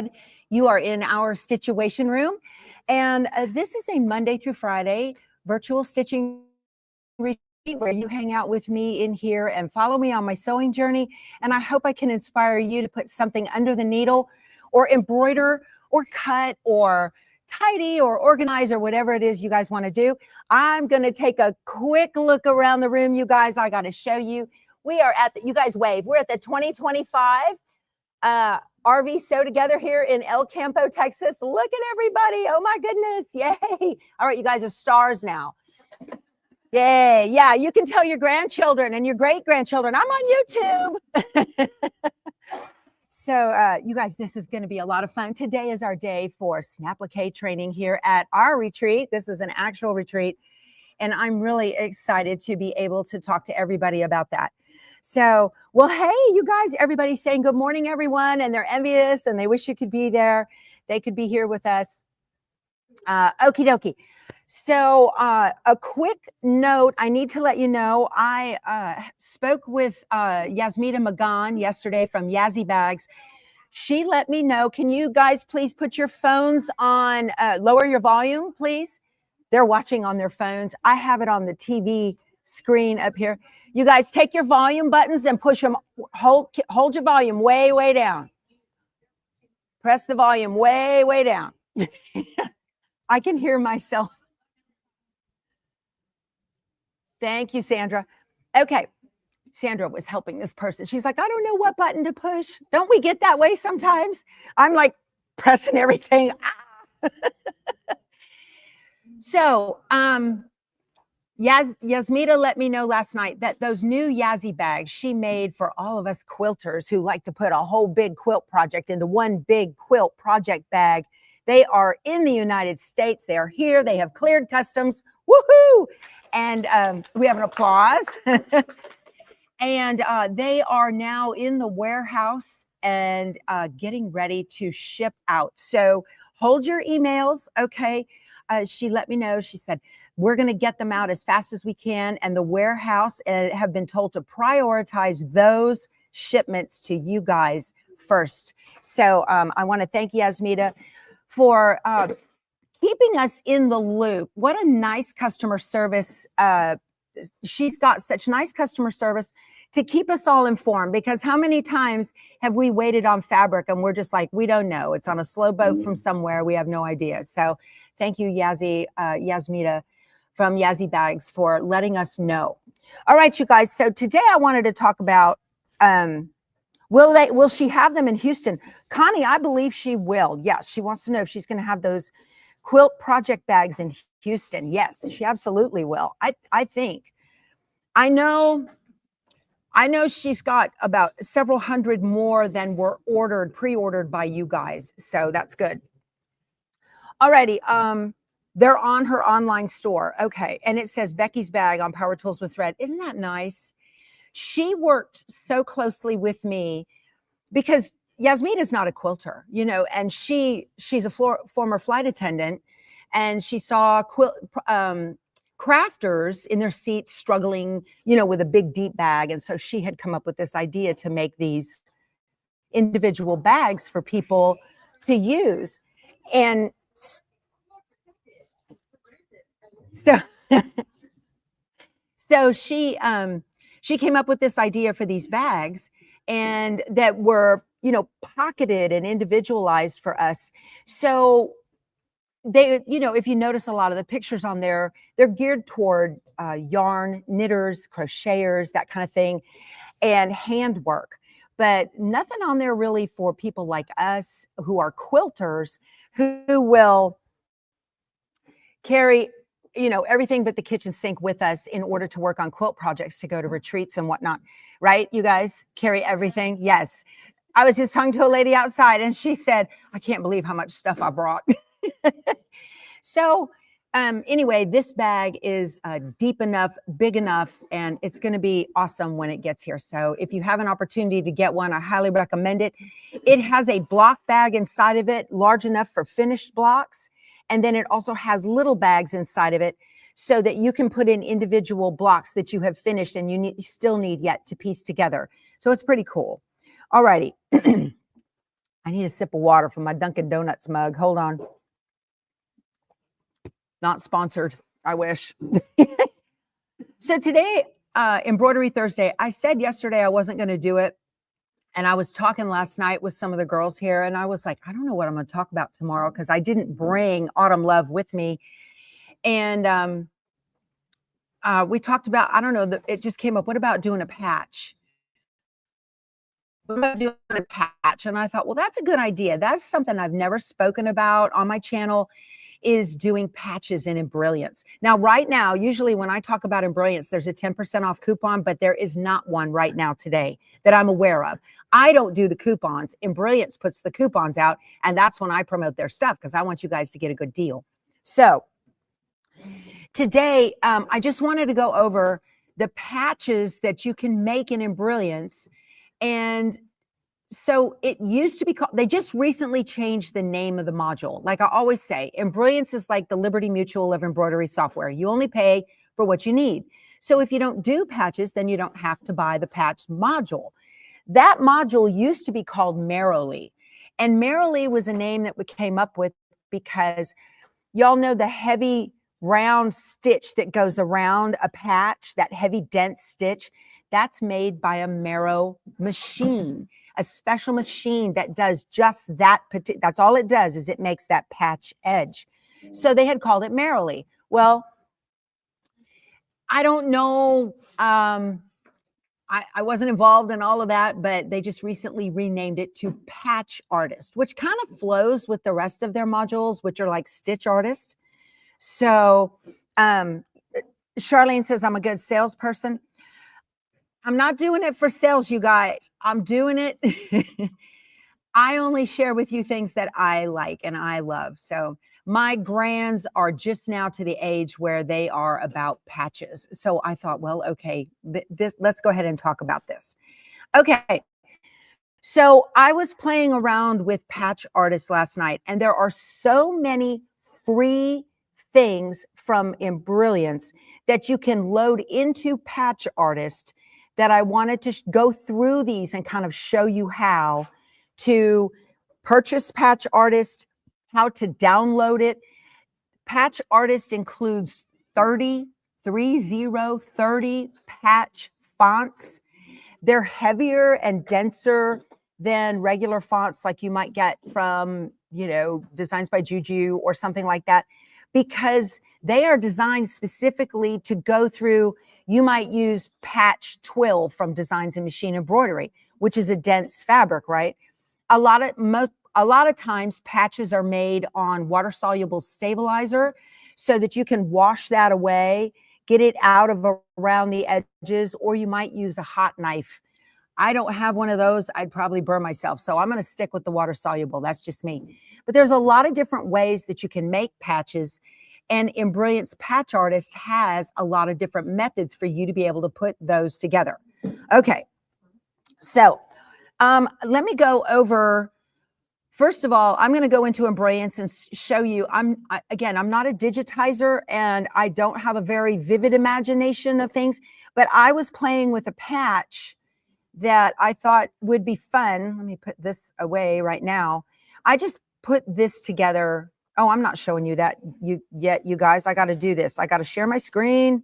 thread. You are in our Stitchuation room. And this is a Monday through Friday virtual stitching retreat where you hang out with me in here and follow me on my sewing journey. And I hope I can inspire you to put something under the needle or embroider or cut or tidy or organize or whatever it is you guys want to do. I'm going to take a quick look around the room, you guys. I got to show you. We are at the, you guys wave. We're at the 2025 RV Sew Together here in El Campo, Texas. Look at everybody. Oh my goodness. Yay. All right, you guys are stars now. Yay. Yeah, you can tell your grandchildren and your great-grandchildren, I'm on YouTube. So you guys, this is going to be a lot of fun. Today is our day for Snapplique training here at our retreat. This is an actual retreat, and I'm really excited to be able to talk to everybody about that. So, well, hey, you guys, everybody's saying good morning, everyone, and they're envious and they wish you could be there. They could be here with us. Okie dokie. So a quick note, I need to let you know, I spoke with Yasmita Magan yesterday from Yazzy Bags. She let me know, can you guys please put your phones on, lower your volume, please? They're watching on their phones. I have it on the TV screen up here. You guys take your volume buttons and push them, hold your volume way, way down. Press the volume way, way down. I can hear myself. Thank you, Sandra. Okay. Sandra was helping this person. She's like, I don't know what button to push. Don't we get that way sometimes? I'm like pressing everything. So, Yasmita let me know last night that those new Yazzy bags she made for all of us quilters who like to put a whole big quilt project into one big quilt project bag. They are in the United States. They are here. They have cleared customs. Woohoo! And we have an applause. And they are now in the warehouse and getting ready to ship out. So hold your emails, okay? She let me know. She said, we're going to get them out as fast as we can. And the warehouse have been told to prioritize those shipments to you guys first. So I want to thank Yasmita for keeping us in the loop. What a nice customer service. She's got such nice customer service to keep us all informed, because how many times have we waited on fabric and we're just like, we don't know. It's on a slow boat from somewhere. We have no idea. So thank you, Yasmita from Yazzy Bags, for letting us know. All right, you guys. So today I wanted to talk about, will she have them in Houston? Connie, I believe she will. Yes, she wants to know if she's going to have those quilt project bags in Houston. Yes, she absolutely will. I think. I know she's got about several hundred more than were pre-ordered by you guys. So that's good. Alrighty. They're on her online store. Okay. And it says Becky's bag on Power Tools with Thread. Isn't that nice? She worked so closely with me because Yasmita is not a quilter, you know, and she's a former flight attendant, and she saw crafters in their seats struggling, you know, with a big deep bag. And so she had come up with this idea to make these individual bags for people to use. And so she came up with this idea for these bags, and that were, you know, pocketed and individualized for us. So they, you know, if you notice a lot of the pictures on there, they're geared toward yarn knitters, crocheters, that kind of thing, and handwork. But nothing on there really for people like us who are quilters, who will carry, you know, everything but the kitchen sink with us in order to work on quilt projects, to go to retreats and whatnot. Right? You guys carry everything? Yes. I was just talking to a lady outside, and she said, I can't believe how much stuff I brought. So anyway, this bag is deep enough, big enough, and it's going to be awesome when it gets here. So if you have an opportunity to get one, I highly recommend it. It has a block bag inside of it, large enough for finished blocks. And then it also has little bags inside of it so that you can put in individual blocks that you have finished and you still need yet to piece together. So it's pretty cool. All righty. I need a sip of water from my Dunkin' Donuts mug. Hold on. Not sponsored. I wish. So today, Embroidery Thursday, I said yesterday I wasn't going to do it. And I was talking last night with some of the girls here, and I was like, I don't know what I'm going to talk about tomorrow because I didn't bring Autumn Love with me. And we talked about, I don't know, it just came up. What about doing a patch? What about doing a patch? And I thought, well, that's a good idea. That's something I've never spoken about on my channel, is doing patches in Embrilliance. Now, right now, usually when I talk about Embrilliance, there's a 10% off coupon, but there is not one right now today that I'm aware of. I don't do the coupons. Embrilliance puts the coupons out, and that's when I promote their stuff because I want you guys to get a good deal. So today, I just wanted to go over the patches that you can make in Embrilliance. And so it used to be called, they just recently changed the name of the module. Like I always say, Embrilliance is like the Liberty Mutual of embroidery software. You only pay for what you need. So if you don't do patches, then you don't have to buy the patch module. That module used to be called Merrily. And Merrily was a name that we came up with because y'all know the heavy round stitch that goes around a patch, that heavy dense stitch, that's made by a Merrow machine. A special machine that does just that. That's all it does, is it makes that patch edge. So they had called it Merrily. Well, I don't know. I wasn't involved in all of that, but they just recently renamed it to Patch Artist, which kind of flows with the rest of their modules, which are like Stitch Artist. So Charlene says, I'm a good salesperson. I'm not doing it for sales, you guys. I'm doing it. I only share with you things that I like and I love. So my grands are just now to the age where they are about patches. So I thought, well, okay, let's go ahead and talk about this. Okay. So I was playing around with Patch Artist last night, and there are so many free things from Embrilliance that you can load into Patch Artist that I wanted to go through these and kind of show you how to purchase Patch Artist, how to download it. Patch Artist includes 30 patch fonts. They're heavier and denser than regular fonts like you might get from, you know, Designs by Juju or something like that, because they are designed specifically to go through. You might use patch twill from Designs and Machine Embroidery, which is a dense fabric, right? A lot of times patches are made on water-soluble stabilizer so that you can wash that away, get it out of around the edges, or you might use a hot knife. I don't have one of those. I'd probably burn myself. So I'm going to stick with the water-soluble. That's just me. But there's a lot of different ways that you can make patches. And Embrilliance Patch Artist has a lot of different methods for you to be able to put those together. Okay, so let me go over. First of all, I'm going to go into Embrilliance and show you. Again, I'm not a digitizer and I don't have a very vivid imagination of things, but I was playing with a patch that I thought would be fun. Let me put this away right now. I just put this together. Oh, I'm not showing you that yet, you guys. I got to do this. I got to share my screen.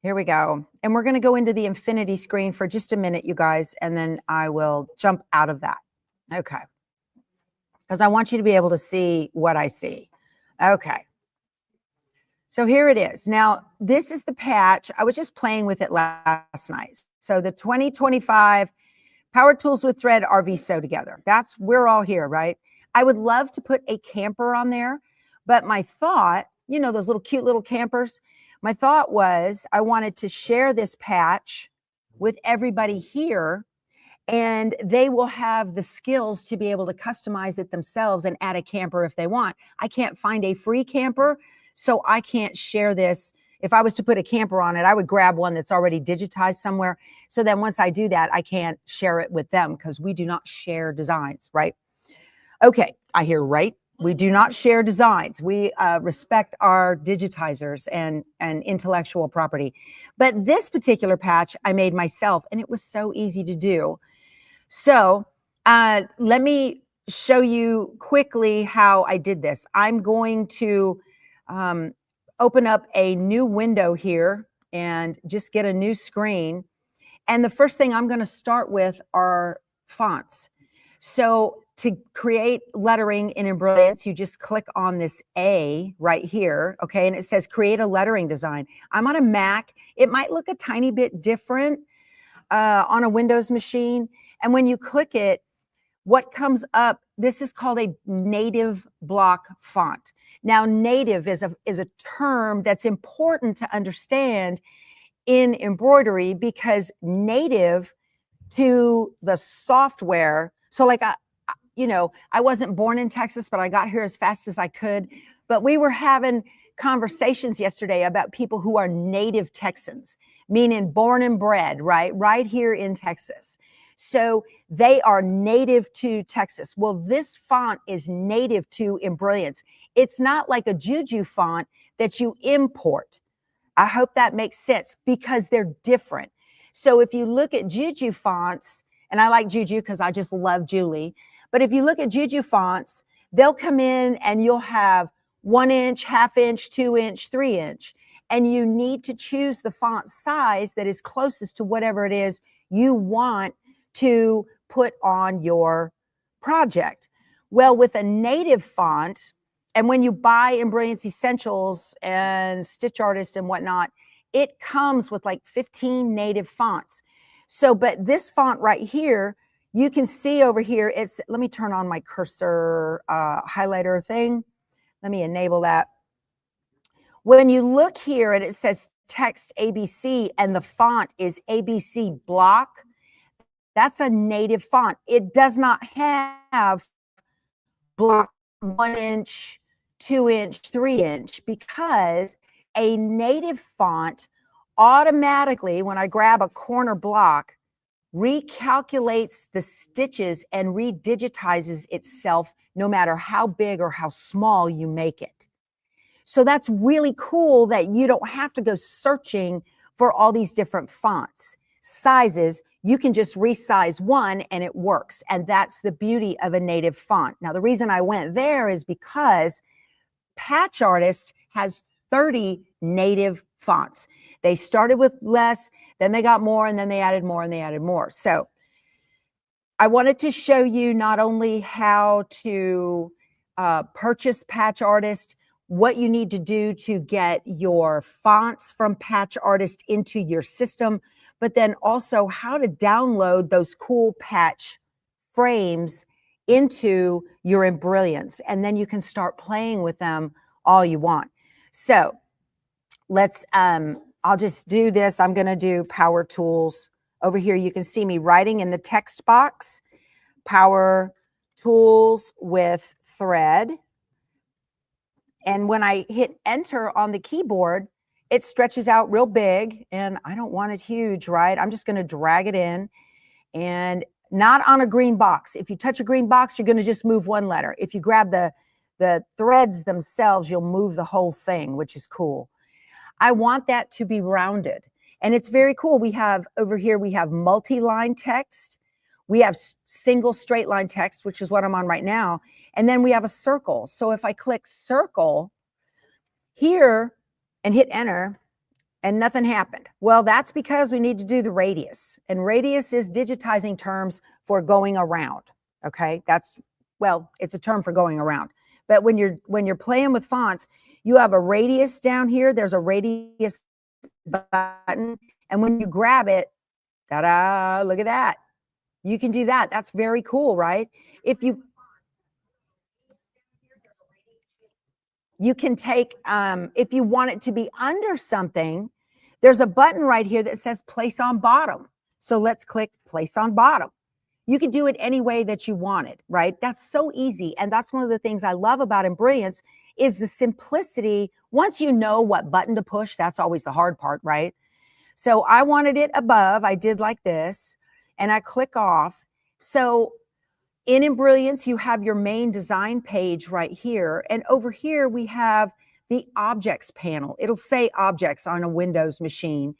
Here we go. And we're going to go into the infinity screen for just a minute, you guys, and then I will jump out of that. Okay. Because I want you to be able to see what I see. Okay. So here it is. Now, this is the patch. I was just playing with it last night. So the 2025 Power Tools with Thread RV Sew Together. We're all here, right? I would love to put a camper on there, but my thought, you know, those little cute little campers, my thought was I wanted to share this patch with everybody here, and they will have the skills to be able to customize it themselves and add a camper if they want. I can't find a free camper, so I can't share this. If I was to put a camper on it, I would grab one that's already digitized somewhere. So then once I do that, I can't share it with them because we do not share designs, right? Okay, I hear right. We do not share designs. We respect our digitizers and intellectual property. But this particular patch I made myself, and it was so easy to do. So Let me show you quickly how I did this. I'm going to open up a new window here and just get a new screen. And the first thing I'm going to start with are fonts. So to create lettering in Embrilliance, you just click on this A right here, okay? And it says create a lettering design. I'm on a Mac. It might look a tiny bit different on a Windows machine. And when you click it, what comes up, this is called a native block font. Now, native is a term that's important to understand in embroidery, because native to the software, so like I wasn't born in Texas, but I got here as fast as I could. But we were having conversations yesterday about people who are native Texans, meaning born and bred, right here in Texas. So they are native to Texas. Well, this font is native to Embrilliance. It's not like a Juju font that you import. I hope that makes sense, because they're different. So if you look at Juju fonts, and I like Juju because I just love Julie, but if you look at Juju fonts, they'll come in and you'll have 1 inch, ½ inch, 2 inch, 3 inch. And you need to choose the font size that is closest to whatever it is you want to put on your project. Well, with a native font, and when you buy Embrilliance Essentials and Stitch Artist and whatnot, it comes with like 15 native fonts. So, but this font right here, you can see over here, let me turn on my cursor highlighter thing. Let me enable that. When you look here and it says text ABC and the font is ABC block, that's a native font. It does not have block 1 inch, 2 inch, 3 inch, because a native font automatically, when I grab a corner block, recalculates the stitches and redigitizes itself no matter how big or how small you make it. So that's really cool that you don't have to go searching for all these different fonts, sizes. You can just resize one and it works. And that's the beauty of a native font. Now, the reason I went there is because Patch Artist has 30 native fonts. They started with less, then they got more, and then they added more, and they added more. So I wanted to show you not only how to purchase Patch Artist, what you need to do to get your fonts from Patch Artist into your system, but then also how to download those cool patch frames into your Embrilliance, and then you can start playing with them all you want. So let's, I'll just do this. I'm going to do Power Tools. Over here, you can see me writing in the text box, Power Tools with thread. And when I hit enter on the keyboard, it stretches out real big, and I don't want it huge, right? I'm just going to drag it in, and not on a green box. If you touch a green box, you're going to just move one letter. If you grab the threads themselves, you'll move the whole thing, which is cool. I want that to be rounded, and it's very cool. We have over here, we have multi-line text. We have single straight line text, which is what I'm on right now. And then we have a circle. So if I click circle here and hit enter, and nothing happened. Well, that's because we need to do the radius. And radius is digitizing terms for going around. Okay, well, it's a term for going around. But when you're playing with fonts, you have a radius down here. There's a radius button. And when you grab it, ta-da, look at that. You can do that. That's very cool, right? You can take, if you want it to be under something, there's a button right here that says place on bottom. So let's click place on bottom. You could do it any way that you want it, right? That's so easy. And that's one of the things I love about Embrilliance is the simplicity. Once you know what button to push, that's always the hard part, right? So I wanted it above. I did like this, and I click off. So in Embrilliance, you have your main design page right here. And over here, we have the objects panel. It'll say objects on a Windows machine.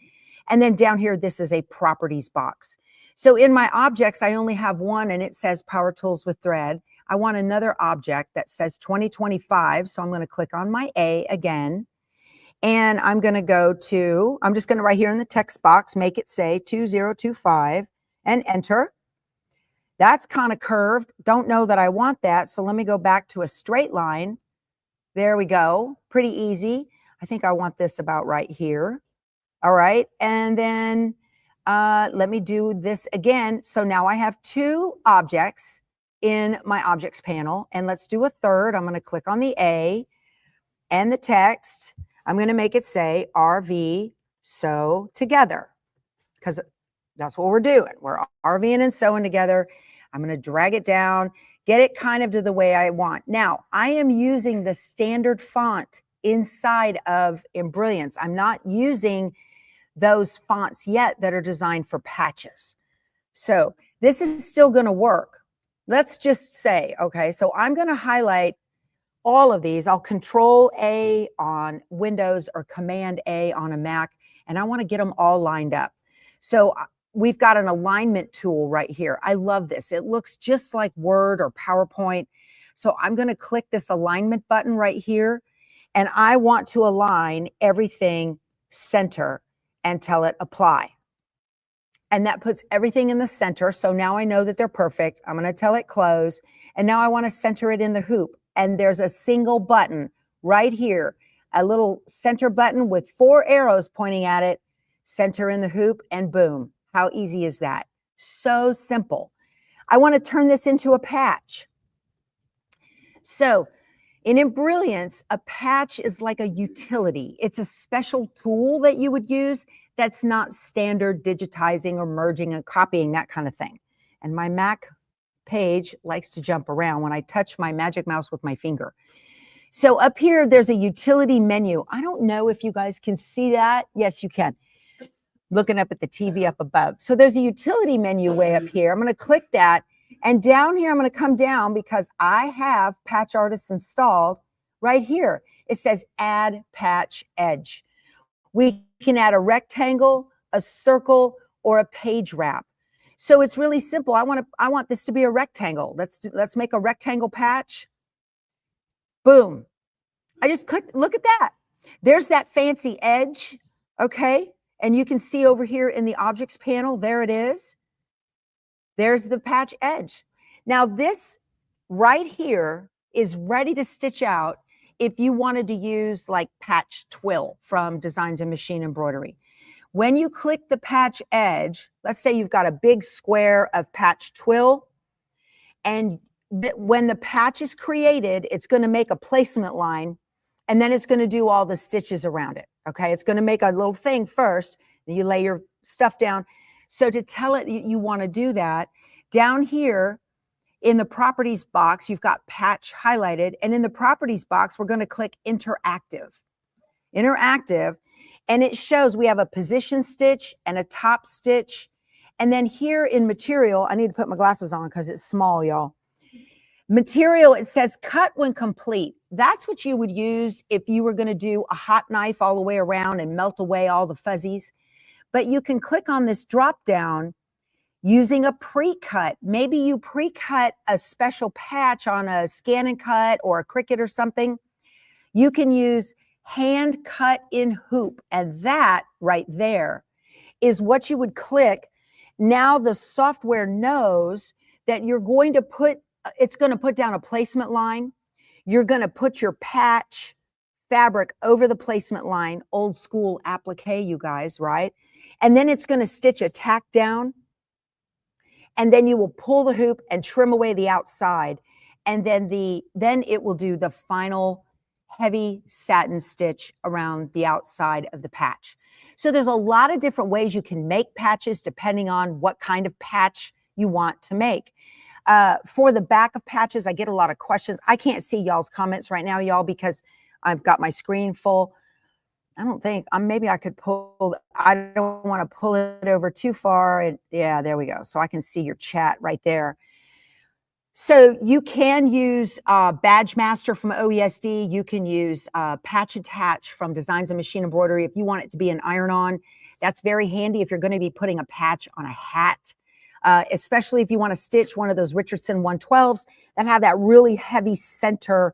And then down here, this is a properties box. So in my objects, I only have one and it says Power Tools with Thread. I want another object that says 2025. So I'm going to click on my A again. And I'm going to go to, I'm just going to right here in the text box, make it say 2025 and enter. That's kind of curved. Don't know that I want that. So let me go back to a straight line. There we go. Pretty easy. I think I want this about right here. All right. And then let me do this again. So now I have two objects in my objects panel. And let's do a third. I'm going to click on the A and the text. I'm going to make it say RV sew together because that's what we're doing. We're RVing and sewing together. I'm going to drag it down, get it kind of to the way I want. Now, I am using the standard font inside of Embrilliance. I'm not using those fonts yet that are designed for patches. So this is still going to work. Let's just say, okay, so I'm going to highlight all of these. I'll Control A on Windows or Command A on a Mac, and I want to get them all lined up. So we've got an alignment tool right here. I love this. It looks just like Word or PowerPoint. So I'm going to click this alignment button right here, and I want to align everything center and tell it apply. And that puts everything in the center. So now I know that they're perfect. I'm going to tell it close. And now I want to center it in the hoop. And there's a single button right here, a little center button with 4 arrows pointing at it, center in the hoop, and boom. How easy is that? So simple. I want to turn this into a patch. So in Embrilliance, a patch is like a utility. It's a special tool that you would use that's not standard digitizing or merging and copying, that kind of thing. And my Mac page likes to jump around when I touch my magic mouse with my finger. So up here, there's a utility menu. I don't know if you guys can see that. Yes, you can. Looking up at the TV up above. So there's a utility menu way up here. I'm going to click that. And down here, I'm going to come down because I have Patch Artist installed right here. It says Add Patch Edge. We can add a rectangle, a circle, or a page wrap. So it's really simple. I want this to be a rectangle. Let's make a rectangle patch. Boom. I just clicked. Look at that. There's that fancy edge. Okay. And you can see over here in the objects panel, there it is. There's the patch edge. Now this right here is ready to stitch out if you wanted to use like patch twill from Designs and Machine Embroidery. When you click the patch edge, let's say you've got a big square of patch twill, and when the patch is created, it's going to make a placement line, and then it's going to do all the stitches around it. Okay, it's going to make a little thing first, then you lay your stuff down. So to tell it you want to do that, down here in the properties box, you've got patch highlighted, and in the properties box, we're going to click interactive. Interactive. And it shows we have a position stitch and a top stitch. And then here in material, I need to put my glasses on because it's small, y'all. Material, it says cut when complete. That's what you would use if you were going to do a hot knife all the way around and melt away all the fuzzies. But you can click on this drop down using a pre-cut. Maybe you pre-cut a special patch on a Scan and Cut or a Cricut or something. You can use hand cut in hoop, and that right there is what you would click. Now the software knows that you're going to put, it's going to put down a placement line. You're going to put your patch fabric over the placement line, old school applique, you guys, right? And then it's going to stitch a tack down, and then you will pull the hoop and trim away the outside, and then it will do the final heavy satin stitch around the outside of the patch. So there's a lot of different ways you can make patches depending on what kind of patch you want to make. For the back of patches, I get a lot of questions. I can't see y'all's comments right now, y'all, because I've got my screen full. I don't think, maybe I could pull, I don't want to pull it over too far. And yeah, there we go. So I can see your chat right there. So you can use Badge Master from OESD. You can use Patch Attach from Designs and Machine Embroidery. If you want it to be an iron-on, that's very handy if you're going to be putting a patch on a hat. especially if you want to stitch one of those Richardson 112s that have that really heavy center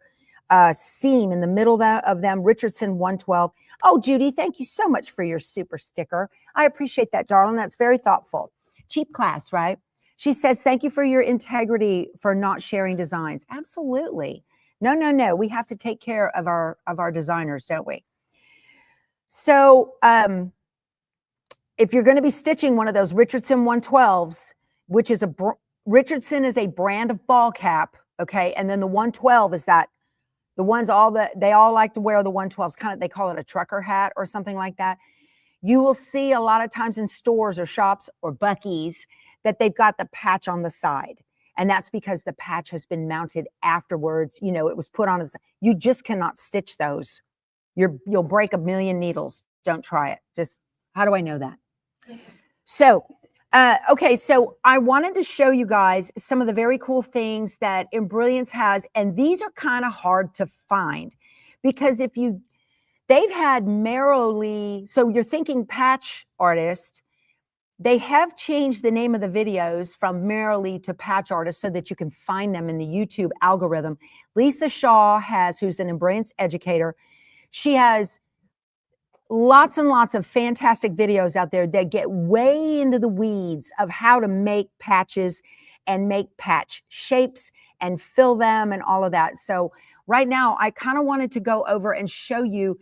seam in the middle of them, Richardson 112. Oh, Judy, thank you so much for your super sticker. I appreciate that, darling. That's very thoughtful. Cheap class, right? She says, thank you for your integrity for not sharing designs. Absolutely. No, no, no. We have to take care of our designers, don't we? So if you're going to be stitching one of those Richardson 112s, which is Richardson is a brand of ball cap, okay? And then the 112 is that the ones they all like to wear the 112s, kind of, they call it a trucker hat or something like that. You will see a lot of times in stores or shops or Buc-ee's that they've got the patch on the side. And that's because the patch has been mounted afterwards. You know, it was put on the side. You just cannot stitch those. You'll break a million needles. Don't try it. Just, how do I know that? So, okay, so I wanted to show you guys some of the very cool things that Embrilliance has, and these are kind of hard to find because they've had Merrily, so you're thinking patch artist, they have changed the name of the videos from Merrily to patch artist so that you can find them in the YouTube algorithm. Lisa Shaw who's an Embrilliance educator, she has lots and lots of fantastic videos out there that get way into the weeds of how to make patches and make patch shapes and fill them and all of that. So right now, I kind of wanted to go over and show you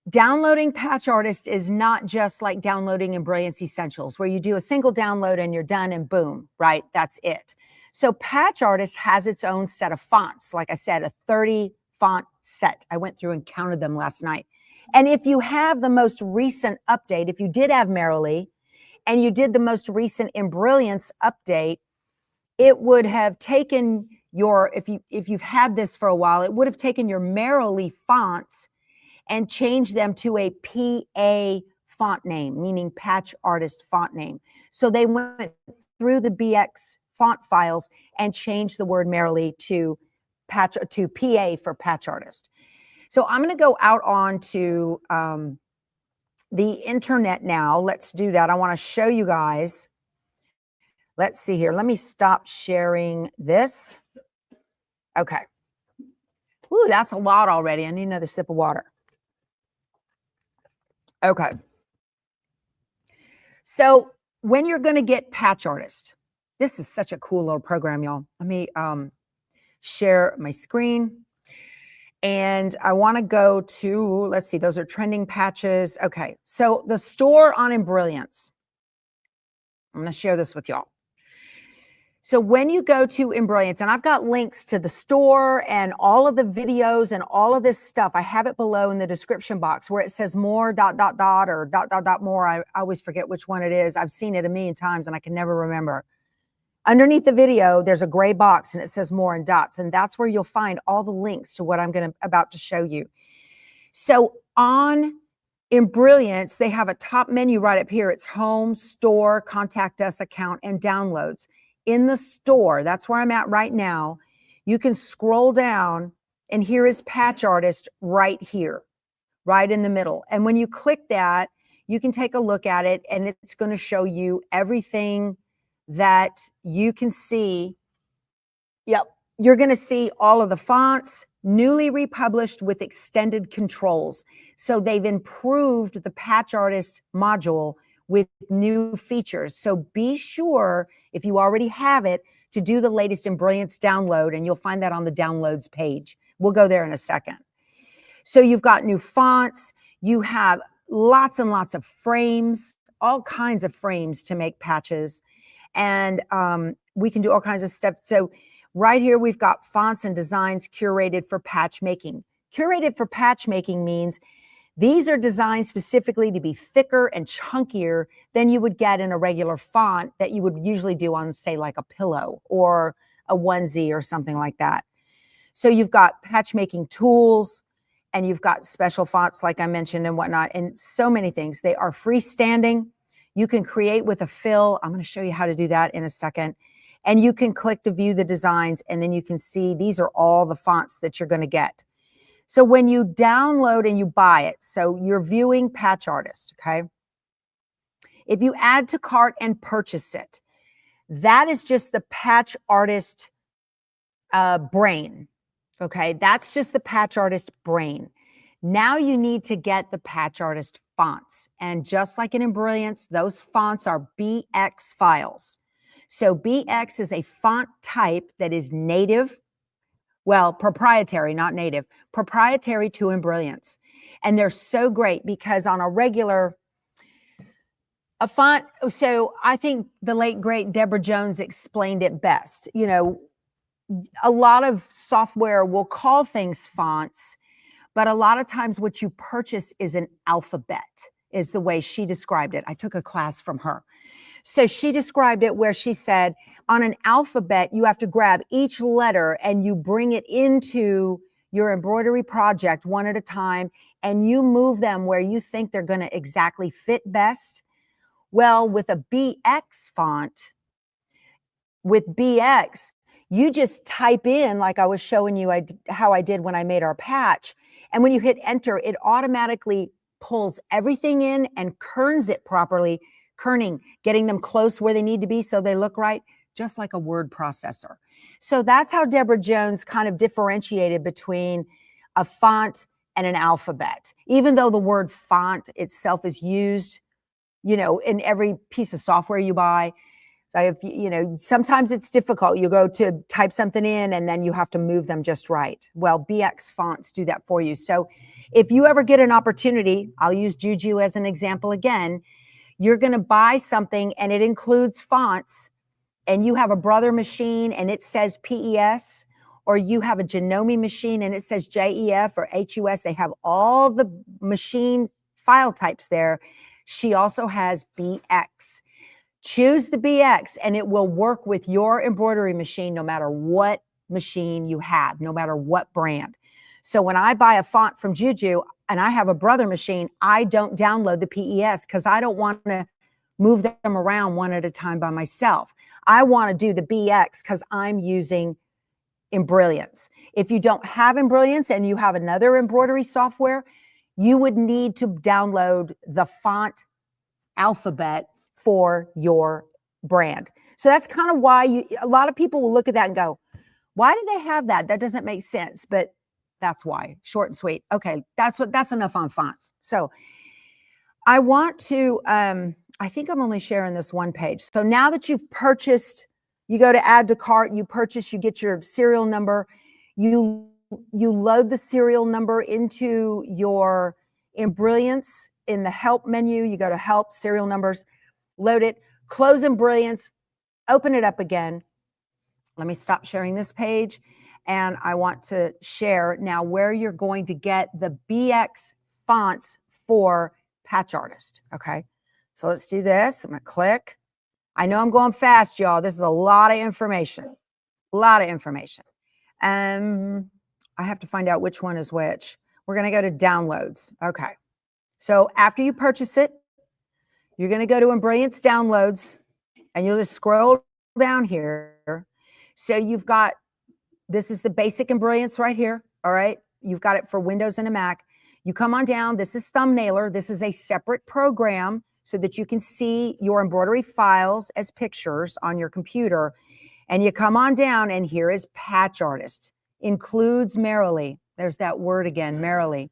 downloading Patch Artist is not just like downloading Embrilliance Essentials, where you do a single download and you're done and boom, right? That's it. So Patch Artist has its own set of fonts. Like I said, a 30 font set. I went through and counted them last night. And if you have the most recent update, if you did have Merrily and you did the most recent Embrilliance update, it would have taken if you've had this for a while, it would have taken your Merrily fonts and changed them to a PA font name, meaning Patch Artist font name. So they went through the BX font files and changed the word Merrily to PA for Patch Artist. So I'm going to go out onto the internet now. Let's do that. I want to show you guys. Let's see here. Let me stop sharing this. Okay. Ooh, that's a lot already. I need another sip of water. Okay. So when you're going to get Patch Artist, this is such a cool little program, y'all. Let me share my screen. And I want to go to, let's see, those are trending patches. Okay, so the store on Embrilliance. I'm going to share this with y'all. So when you go to Embrilliance, and I've got links to the store and all of the videos and all of this stuff. I have it below in the description box where it says more ... or ... more. I always forget which one it is. I've seen it a million times and I can never remember. Underneath the video, there's a gray box and it says more in dots. And that's where you'll find all the links to what I'm about to show you. So on Embrilliance, they have a top menu right up here. It's home, store, contact us, account, and downloads. In the store, that's where I'm at right now. You can scroll down and here is Patch Artist right here, right in the middle. And when you click that, you can take a look at it and it's going to show you everything that you can see. Yep. You're going to see all of the fonts, newly republished with extended controls. So they've improved the Patch Artist module with new features. So be sure, if you already have it, to do the latest Embrilliance download, and you'll find that on the downloads page. We'll go there in a second. So you've got new fonts. You have lots and lots of frames, all kinds of frames to make patches. And we can do all kinds of stuff. So right here, we've got fonts and designs curated for patch making. Curated for patch making means these are designed specifically to be thicker and chunkier than you would get in a regular font that you would usually do on, say, like a pillow or a onesie or something like that. So you've got patch making tools and you've got special fonts like I mentioned and whatnot, and so many things. They are freestanding. You can create with a fill. I'm going to show you how to do that in a second. And you can click to view the designs, and then you can see these are all the fonts that you're going to get. So when you download and you buy it, so you're viewing Patch Artist, okay? If you add to cart and purchase it, that is just the patch artist brain. Okay, that's just the patch artist brain. Now you need to get the patch artist fonts. And just like in Embrilliance, those fonts are BX files. So BX is a font type that is native, well, proprietary, not native, proprietary to Embrilliance. And they're so great because on a regular, a font, so I think the late great Deborah Jones explained it best. You know, a lot of software will call things fonts, but a lot of times what you purchase is an alphabet, is the way she described it. I took a class from her. So she described it where she said, on an alphabet, you have to grab each letter and you bring it into your embroidery project one at a time, and you move them where you think they're going to exactly fit best. Well, with a BX font, with BX, you just type in, like I was showing you how I did when I made our patch. And when you hit enter, it automatically pulls everything in and kerns it properly, kerning, getting them close where they need to be so they look right, just like a word processor. So that's how Deborah Jones kind of differentiated between a font and an alphabet. Even though the word font itself is used, you know, in every piece of software you buy. So if you know, sometimes it's difficult. You go to type something in and then you have to move them just right. Well, BX fonts do that for you. So if you ever get an opportunity, I'll use Juju as an example again, you're going to buy something and it includes fonts, and you have a Brother machine and it says PES, or you have a Janome machine and it says JEF or HUS. They have all the machine file types there. She also has BX. Choose the BX and it will work with your embroidery machine no matter what machine you have, no matter what brand. So when I buy a font from Juju and I have a Brother machine, I don't download the PES because I don't want to move them around one at a time by myself. I want to do the BX because I'm using Embrilliance. If you don't have Embrilliance and you have another embroidery software, you would need to download the font alphabet for your brand. So that's kind of why a lot of people will look at that and go, why do they have that? That doesn't make sense. But that's why. Short and sweet. Okay, that's enough on fonts. So I want to, I think I'm only sharing this one page. So now that you've purchased, you go to add to cart, you purchase, you get your serial number, you load the serial number into your Embrilliance. In the help menu, you go to help, serial numbers, load it, close Embrilliance, open it up again. Let me stop sharing this page. And I want to share now where you're going to get the BX fonts for Patch Artist. Okay. So let's do this. I'm going to click. I know I'm going fast, y'all. This is a lot of information. A lot of information. I have to find out which one is which. We're going to go to downloads. Okay. So after you purchase it, you're going to go to Embrilliance Downloads and you'll just scroll down here. So you've got, this is the basic Embrilliance right here. All right. You've got it for Windows and a Mac. You come on down. This is Thumbnailer. This is a separate program so that you can see your embroidery files as pictures on your computer. And you come on down and here is Patch Artist. Includes merrily. There's that word again, merrily.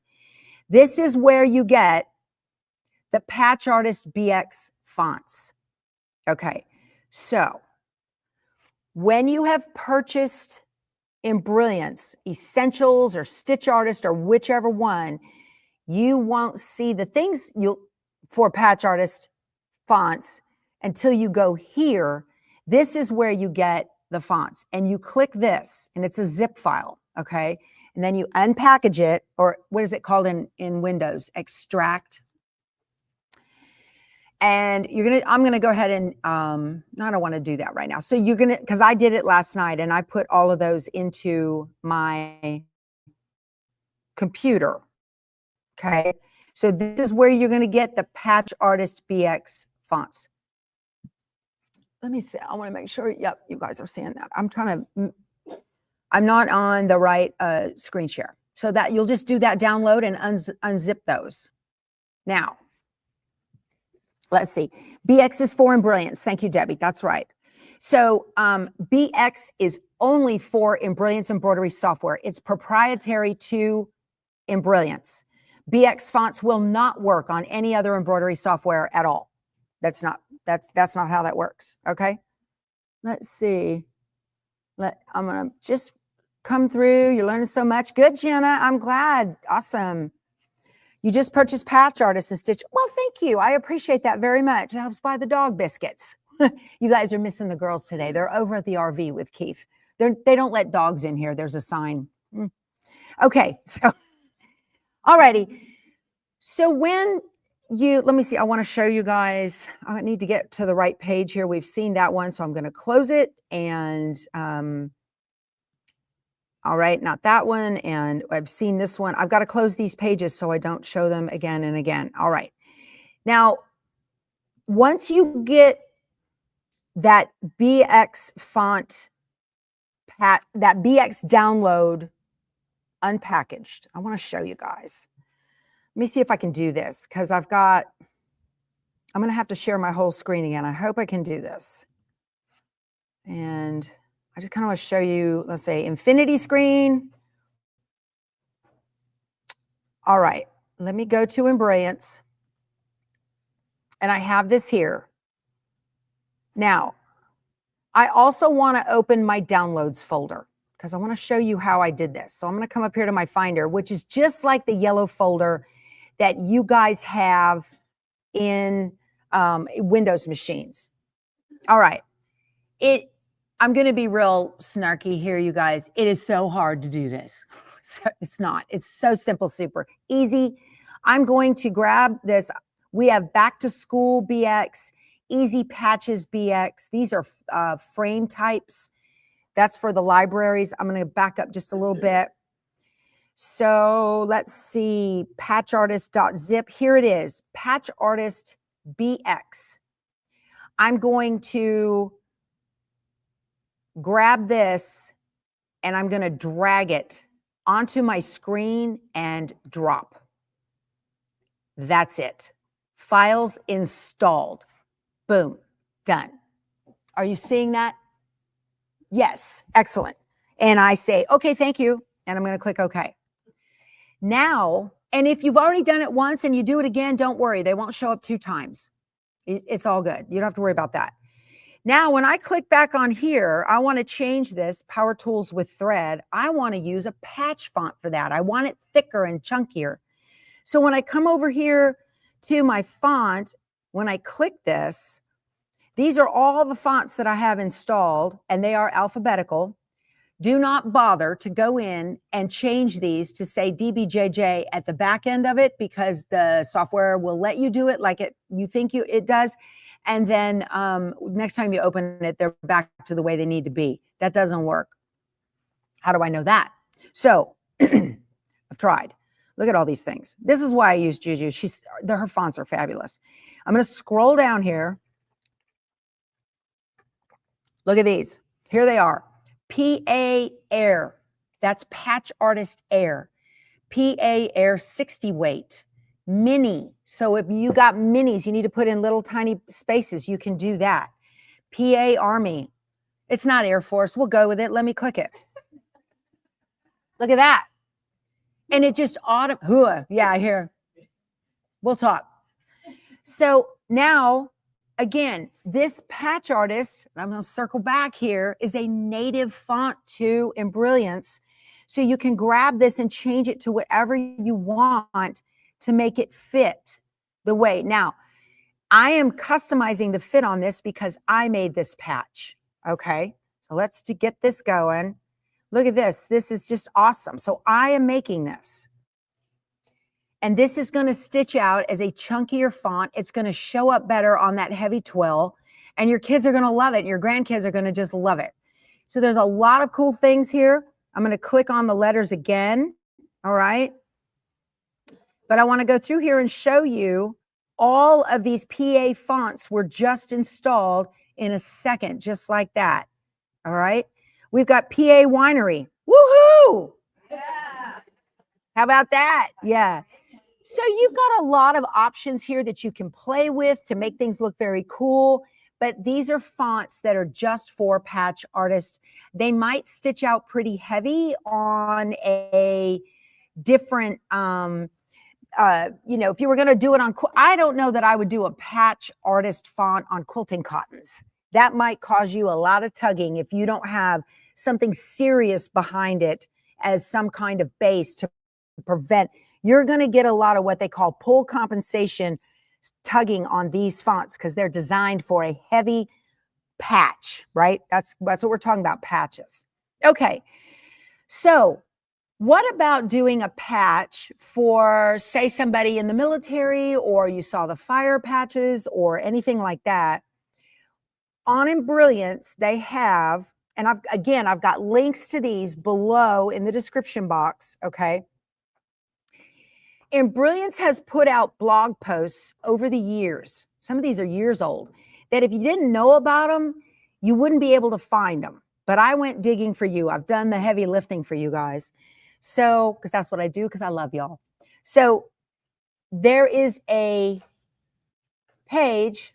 This is where you get the Patch Artist BX fonts. Okay, so when you have purchased Embrilliance, Essentials, or Stitch Artist, or whichever one, you won't see the things for Patch Artist fonts until you go here. This is where you get the fonts, and you click this, and it's a zip file, okay? And then you unpackage it, or what is it called in Windows? Extract. And I'm gonna go ahead and, I don't wanna do that right now. So you're gonna, because I did it last night and I put all of those into my computer, okay? So this is where you're gonna get the Patch Artist BX fonts. Let me see, I wanna make sure, yep, you guys are seeing that. I'm not on the right screen share. So that you'll just do that download and unzip those. Now, Let's see. BX is for Embrilliance. Thank you, Debbie. That's right. So BX is only for Embrilliance embroidery software. It's proprietary to Embrilliance. BX fonts will not work on any other embroidery software at all. That's not how that works. Okay. Let's see. I'm gonna just come through. You're learning so much. Good, Jenna. I'm glad. Awesome. You just purchased Patch Artist and Stitch. Well, thank you. I appreciate that very much. It helps buy the dog biscuits. You guys are missing the girls today. They're over at the RV with Keith. They don't let dogs in here. There's a sign. Okay, so alrighty. So when let me see, I want to show you guys. I need to get to the right page here. We've seen that one, so I'm going to close it. And all right, not that one. And I've seen this one. I've got to close these pages so I don't show them again and again. All right. Now, once you get that BX font, that BX download unpackaged, I want to show you guys. Let me see if I can do this because I'm going to have to share my whole screen again. I hope I can do this. And I just kind of want to show you, let's say, infinity screen. All right, let me go to Embrilliance. And I have this here. Now, I also want to open my downloads folder because I want to show you how I did this. So I'm going to come up here to my Finder, which is just like the yellow folder that you guys have in Windows machines. All right. I'm going to be real snarky here, you guys. It is so hard to do this. So it's not. It's so simple, super easy. I'm going to grab this. We have Back to School BX, Easy Patches BX. These are frame types. That's for the libraries. I'm going to back up just a little bit. So let's see, patchartist.zip. Here it is, Patch Artist BX. I'm going to grab this and I'm going to drag it onto my screen and drop. That's it. Files installed. Boom, done. Are you seeing that? Yes, excellent. And I say, okay, thank you. And I'm going to click OK. Now, and if you've already done it once and you do it again, don't worry. They won't show up 2 times. It's all good. You don't have to worry about that. Now, when I click back on here, I want to change this Power Tools with Thread. I want to use a patch font for that. I want it thicker and chunkier. So when I come over here to my font, when I click this, these are all the fonts that I have installed, and they are alphabetical. Do not bother to go in and change these to say DBJJ at the back end of it because the software will let you do it like you think it does. And then next time you open it, they're back to the way they need to be. That doesn't work. How do I know that? So I've tried. Look at all these things. This is why I use Juju. Her fonts are fabulous. I'm going to scroll down here. Look at these. Here they are. PA Air. That's Patch Artist Air. PA Air 60 weight. Mini. So if you got minis, you need to put in little tiny spaces. You can do that. PA Army. It's not Air Force. We'll go with it. Let me click it. Look at that. And it just yeah, I hear. We'll talk. So now, again, this Patch Artist, I'm going to circle back here, is a native font to Embrilliance. So you can grab this and change it to whatever you want to make it fit the way. Now, I am customizing the fit on this because I made this patch. Okay, so let's get this going. Look at this. This is just awesome. So I am making this. And this is going to stitch out as a chunkier font. It's going to show up better on that heavy twill. And your kids are going to love it. And your grandkids are going to just love it. So there's a lot of cool things here. I'm going to click on the letters again. All right. But I want to go through here and show you all of these PA fonts were just installed in a second, just like that. All right. We've got PA Winery. Woohoo! Yeah. How about that? Yeah. So you've got a lot of options here that you can play with to make things look very cool. But these are fonts that are just for patch artists. They might stitch out pretty heavy on a different, if you were going to do it on, I don't know that I would do a patch artist font on quilting cottons. That might cause you a lot of tugging if you don't have something serious behind it as some kind of base to prevent. You're going to get a lot of what they call pull compensation tugging on these fonts because they're designed for a heavy patch, right? That's what we're talking about, patches. Okay, so what about doing a patch for, say, somebody in the military, or you saw the fire patches or anything like that? On Embrilliance, they have, and I've got links to these below in the description box, okay? Embrilliance has put out blog posts over the years. Some of these are years old, that if you didn't know about them, you wouldn't be able to find them. But I went digging for you. I've done the heavy lifting for you guys. So, because that's what I do, because I love y'all. So there is a page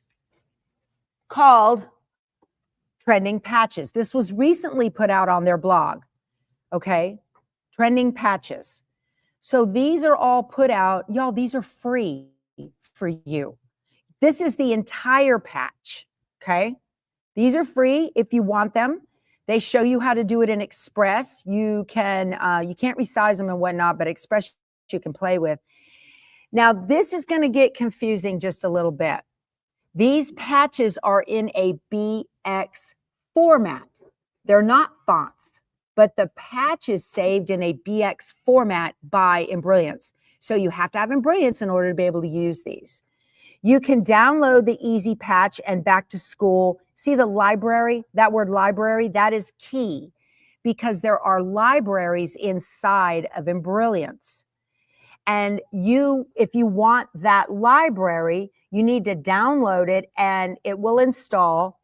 called Trending Patches. This was recently put out on their blog, okay? Trending Patches. So these are all put out. Y'all, these are free for you. This is the entire patch, okay? These are free if you want them. They show you how to do it in Express. You can't resize them and whatnot, but Express you can play with. Now, this is going to get confusing just a little bit. These patches are in a BX format. They're not fonts, but the patch is saved in a BX format by Embrilliance. So you have to have Embrilliance in order to be able to use these. You can download the Easy Patch and Back to School. See the library? That word library, that is key because there are libraries inside of Embrilliance. And if you want that library, you need to download it and it will install.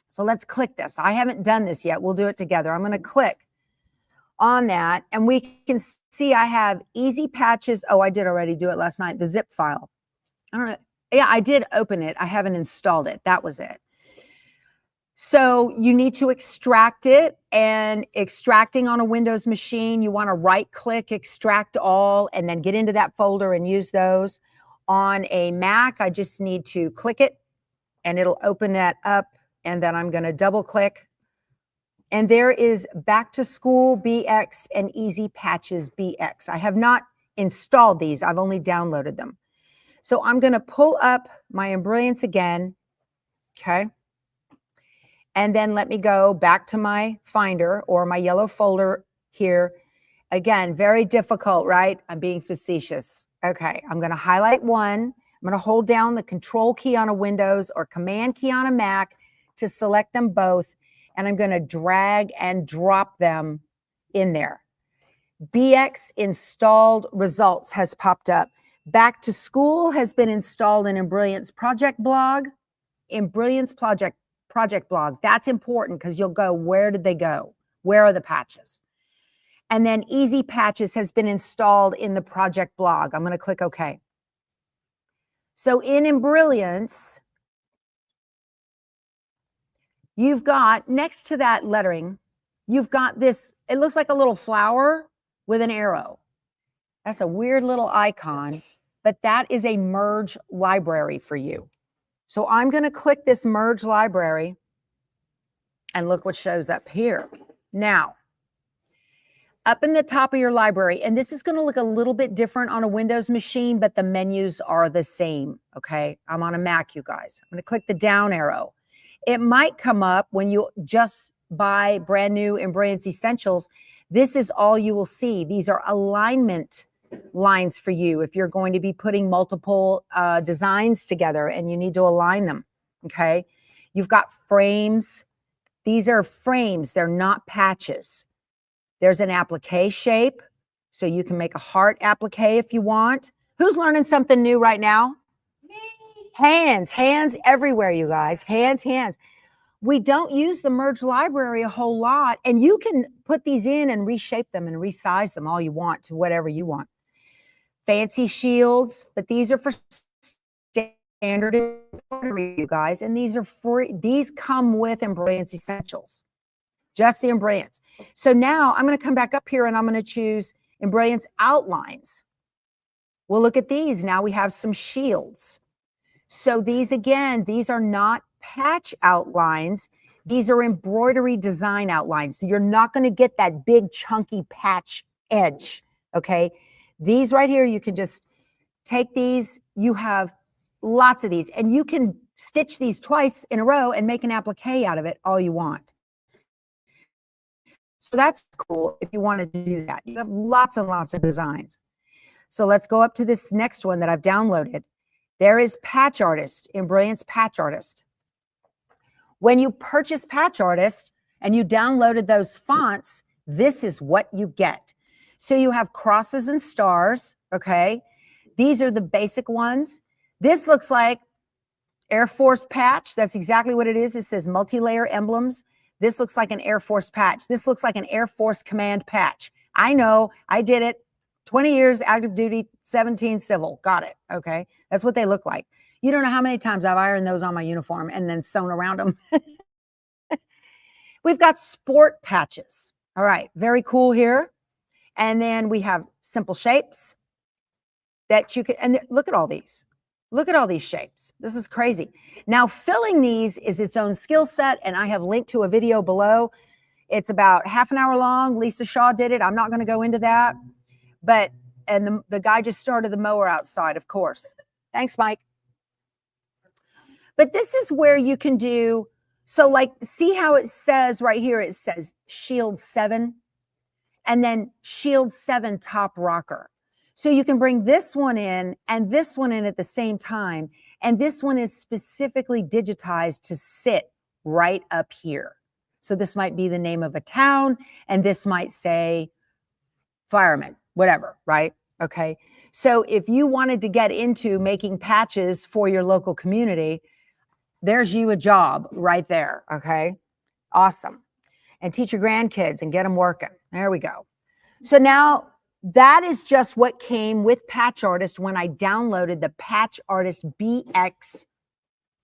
So let's click this. I haven't done this yet. We'll do it together. I'm going to click on that and we can see I have Easy Patches. Oh, I did already do it last night. The zip file. I don't know. Yeah, I did open it. I haven't installed it. That was it. So you need to extract it, and extracting on a Windows machine, you want to right click, extract all, and then get into that folder and use those. On a Mac, I just need to click it and it'll open that up. And then I'm going to double click. And there is Back to School BX and Easy Patches BX. I have not installed these. I've only downloaded them. So I'm going to pull up my Embrilliance again, okay? And then let me go back to my Finder or my yellow folder here. Again, very difficult, right? I'm being facetious. Okay, I'm going to highlight one. I'm going to hold down the Control key on a Windows or Command key on a Mac to select them both. And I'm going to drag and drop them in there. BX installed results has popped up. Back to School has been installed in Embrilliance project blog. Embrilliance project blog. That's important because you'll go, where did they go? Where are the patches? And then Easy Patches has been installed in the project blog. I'm going to click OK. So in Embrilliance, you've got next to that lettering, you've got this, it looks like a little flower with an arrow. That's a weird little icon, but that is a merge library for you. So I'm going to click this merge library and look what shows up here. Now, up in the top of your library, and this is going to look a little bit different on a Windows machine, but the menus are the same, okay? I'm on a Mac, you guys. I'm going to click the down arrow. It might come up when you just buy brand new Embrilliance Essentials. This is all you will see. These are alignment lines for you if you're going to be putting multiple designs together and you need to align them, okay? You've got frames. These are frames. They're not patches. There's an applique shape, so you can make a heart applique if you want. Who's learning something new right now? Me. Hands everywhere, you guys. Hands. We don't use the merge library a whole lot, and you can put these in and reshape them and resize them all you want to whatever you want. fancy shields, but these are for standard embroidery, you guys, and these are free. These come with Embrilliance Essentials, just the Embrilliance. So now I'm going to come back up here and I'm going to choose Embrilliance Outlines. We'll look at these. Now we have some shields. So these, again, these are not patch outlines. These are embroidery design outlines. So you're not going to get that big chunky patch edge, okay? These right here, you can just take these. You have lots of these, and you can stitch these twice in a row and make an applique out of it all you want. So that's cool if you wanted to do that. You have lots and lots of designs. So let's go up to this next one that I've downloaded. There is Patch Artist, Embrilliance Patch Artist. When you purchase Patch Artist and you downloaded those fonts, this is what you get. So you have crosses and stars, okay? These are the basic ones. This looks like Air Force patch. That's exactly what it is. It says multi-layer emblems. This looks like an Air Force patch. This looks like an Air Force Command patch. I know, I did it. 20 years active duty, 17 civil. Got it. Okay. That's what they look like. You don't know how many times I've ironed those on my uniform and then sewn around them. We've got sport patches. All right. Very cool here. And then we have simple shapes that you can, and look at all these. Look at all these shapes. This is crazy. Now, filling these is its own skill set, and I have linked to a video below. It's about half an hour long. Lisa Shaw did it. I'm not going to go into that. But, and the guy just started the mower outside, of course. Thanks, Mike. But this is where you can do, so like, see how it says right here, it says Shield 7, and then Shield 7 top rocker. So you can bring this one in and this one in at the same time. And this one is specifically digitized to sit right up here. So this might be the name of a town, and this might say fireman, whatever, right? Okay. So if you wanted to get into making patches for your local community, there's you a job right there. Okay. Awesome. And teach your grandkids and get them working. There we go. So now that is just what came with Patch Artist when I downloaded the Patch Artist BX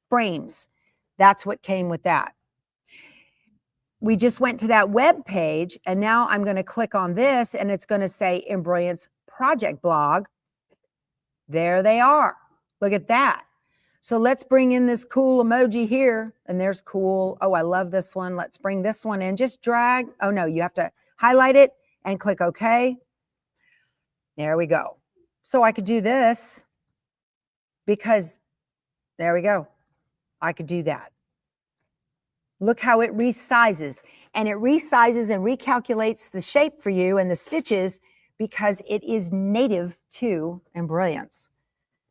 frames. That's what came with that. We just went to that web page, and now I'm going to click on this, and it's going to say Embrilliance Project Blog. There they are. Look at that. So let's bring in this cool emoji here, and there's cool. Oh, I love this one. Let's bring this one in. Just drag. Oh, no, you have to highlight it and click OK. There we go. So I could do this because there we go. I could do that. Look how it resizes, and it resizes and recalculates the shape for you and the stitches because it is native to Embrilliance.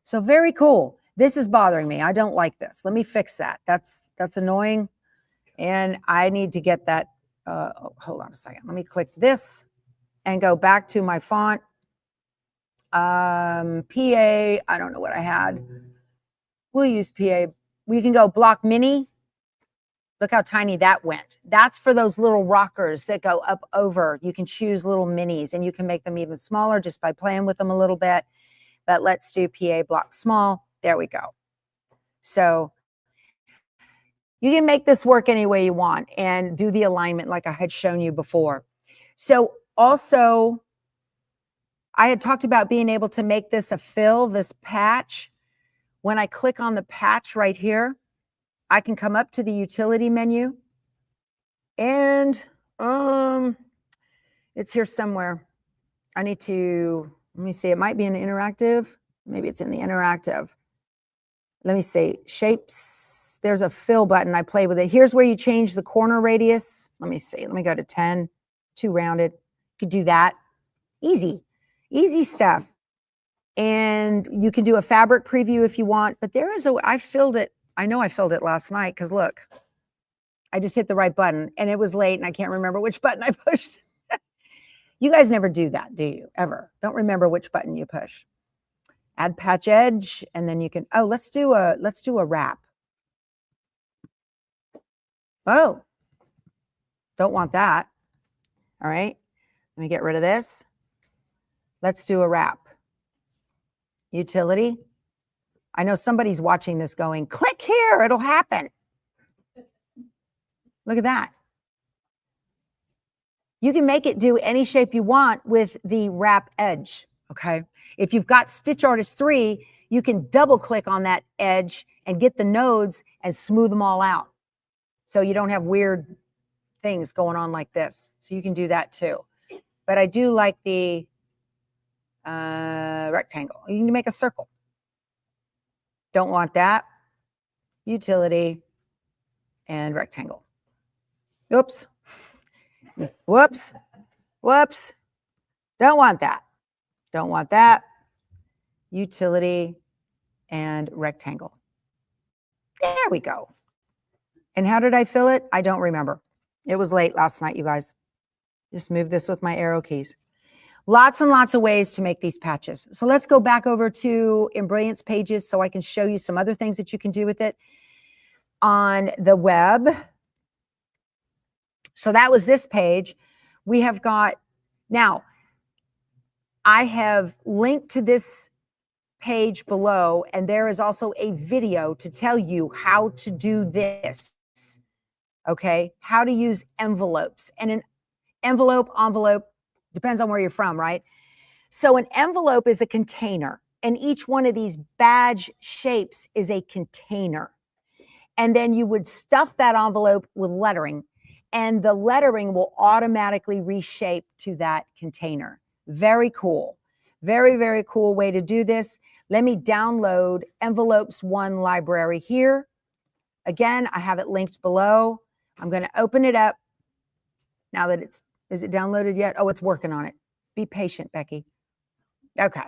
So very cool. This is bothering me. I don't like this. Let me fix that. That's annoying. And I need to get that. Hold on a second. Let me click this and go back to my font. PA, I don't know what I had. We'll use PA. We can go block mini. Look how tiny that went. That's for those little rockers that go up over. You can choose little minis, and you can make them even smaller just by playing with them a little bit. But let's do PA block small. There we go. So you can make this work any way you want and do the alignment like I had shown you before. So also, I had talked about being able to make this a fill, this patch. When I click on the patch right here, I can come up to the utility menu, and it's here somewhere. I need to, let me see, it might be in the interactive. Maybe it's in the interactive. Let me see, shapes. There's a fill button. I play with it. Here's where you change the corner radius. Let me see. Let me go to 10, too rounded. You could do that. Easy, easy stuff. And you can do a fabric preview if you want, but there is I filled it. I know I filled it last night because look, I just hit the right button and it was late and I can't remember which button I pushed. You guys never do that, do you? Ever? Don't remember which button you push. Add patch edge, and then you can, oh, let's do a wrap. Oh, don't want that. All right, let me get rid of this. Let's do a wrap. utility. I know somebody's watching this going, click here, it'll happen. Look at that. You can make it do any shape you want with the wrap edge, okay? If you've got Stitch Artist 3, you can double click on that edge and get the nodes and smooth them all out. So you don't have weird things going on like this. So you can do that too. But I do like the rectangle. You can make a circle. Don't want that. Utility and rectangle. Oops. Whoops. Whoops. Don't want that. Don't want that. Utility and rectangle. There we go. And how did I fill it? I don't remember. It was late last night, you guys. Just move this with my arrow keys. Lots and lots of ways to make these patches. So let's go back over to Embrilliance pages so I can show you some other things that you can do with it on the web. So that was this page. We have got, now, I have linked to this page below, and there is also a video to tell you how to do this, okay? How to use envelopes. And an envelope, depends on where you're from, right? So an envelope is a container, and each one of these badge shapes is a container. And then you would stuff that envelope with lettering, and the lettering will automatically reshape to that container. Very cool. Very, very cool way to do this. Let me download Envelopes 1 library here. Again, I have it linked below. I'm going to open it up now that is it downloaded yet? Oh, it's working on it. Be patient, Becky. Okay.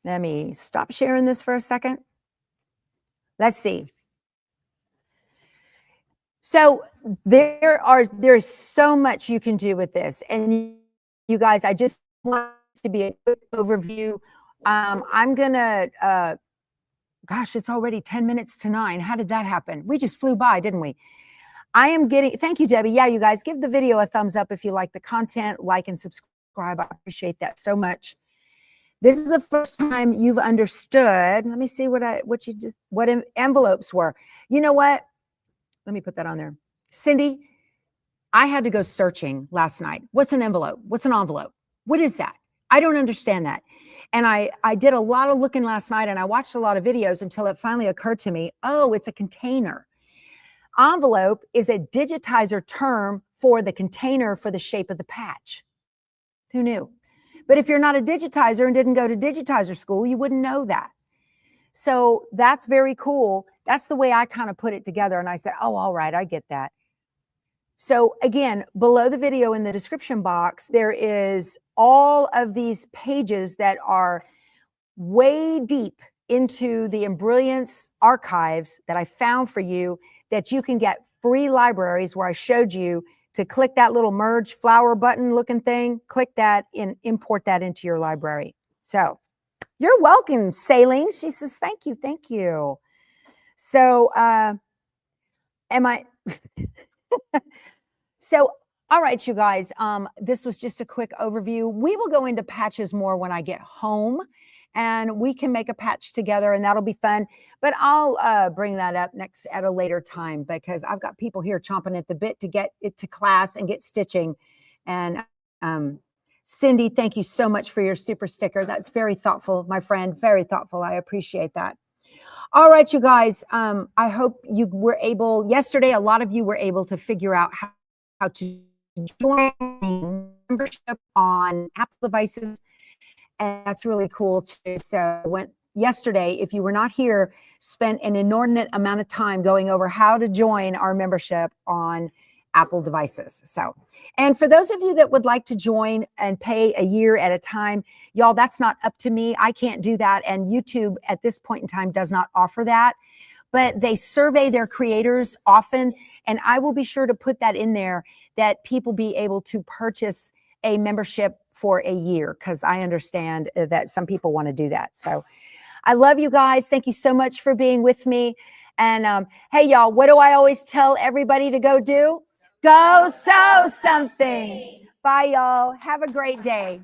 Let me stop sharing this for a second. Let's see. So there's so much you can do with this. And you guys, I just want to be a quick overview. I'm going to, gosh, it's already 10 minutes to 9. How did that happen? We just flew by, didn't we? I am getting, thank you, Debbie. Yeah, you guys, give the video a thumbs up if you like the content, like and subscribe. I appreciate that so much. This is the first time you've understood. Let me see what envelopes were. You know what? Let me put that on there. Cindy, I had to go searching last night. What's an envelope? What's an envelope? What is that? I don't understand that. And I did a lot of looking last night, and I watched a lot of videos until it finally occurred to me, oh, it's a container. Envelope is a digitizer term for the container for the shape of the patch. Who knew? But if you're not a digitizer and didn't go to digitizer school, you wouldn't know that. So that's very cool. That's the way I kind of put it together. And I said, oh, all right, I get that. So again, below the video in the description box, there is all of these pages that are way deep into the Embrilliance archives that I found for you, that you can get free libraries where I showed you to click that little merge flower button looking thing, click that and import that into your library. So you're welcome, Saline. She says, thank you, thank you. So So, all right, you guys, this was just a quick overview. We will go into patches more when I get home, and we can make a patch together, and that'll be fun. But I'll bring that up next at a later time, because I've got people here chomping at the bit to get it to class and get stitching. And Cindy, thank you so much for your super sticker. That's very thoughtful, my friend, very thoughtful. I appreciate that. All right, you guys, I hope you were able, yesterday, a lot of you were able to figure out how to join the membership on Apple devices. And that's really cool too. So yesterday, if you were not here, spent an inordinate amount of time going over how to join our membership on Apple devices. So, and for those of you that would like to join and pay a year at a time, y'all, that's not up to me. I can't do that. And YouTube at this point in time does not offer that, but they survey their creators often. And I will be sure to put that in there, that people be able to purchase a membership for a year, because I understand that some people want to do that. So I love you guys. Thank you so much for being with me. And hey, y'all, what do I always tell everybody to go do? Go sew something. Bye, y'all. Have a great day.